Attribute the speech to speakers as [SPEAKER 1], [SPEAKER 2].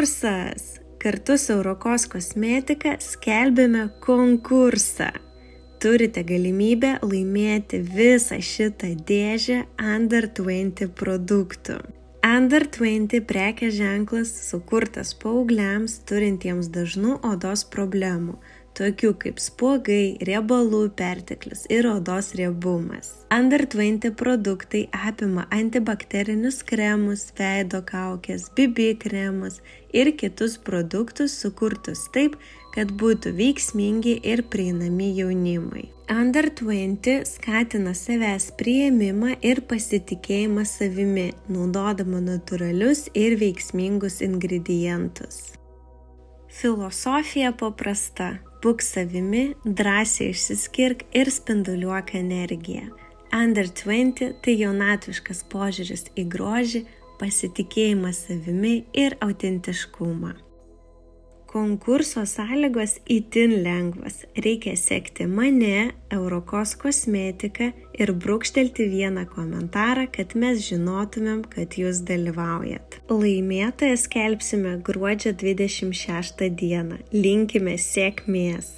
[SPEAKER 1] Konkursas! Kartu su Eurokos kosmetika skelbėme konkursą. Turite galimybę laimėti visą šitą dėžę Under 20 produktų. Under 20 prekės ženklas sukurtas paaugliams turintiems dažnų odos problemų, tokių kaip spuogai, riebalų perteklius ir odos riebumas. Under 20 produktai apima antibakterinius kremus, veido kaukes, BB kremus ir kitus produktus sukurtus taip, kad būtų veiksmingi ir prieinami jaunimui. Under 20 skatina savęs priėmimą ir pasitikėjimą savimi, naudodama natūralius ir veiksmingus ingredientus. Filosofija paprasta. Būk savimi, drąsiai išsiskirk ir spinduliuok energiją. Under 20 tai jaunatviškas požiūris į grožį, pasitikėjimą savimi ir autentiškumą. Konkurso sąlygos itin lengvas. Reikia sekti mane, Eurokos kosmetiką ir brūkštelti vieną komentarą, kad mes žinotumėm, kad jūs dalyvaujat. Laimėtoją skelbsime gruodžio 26 dieną. Linkime sėkmės!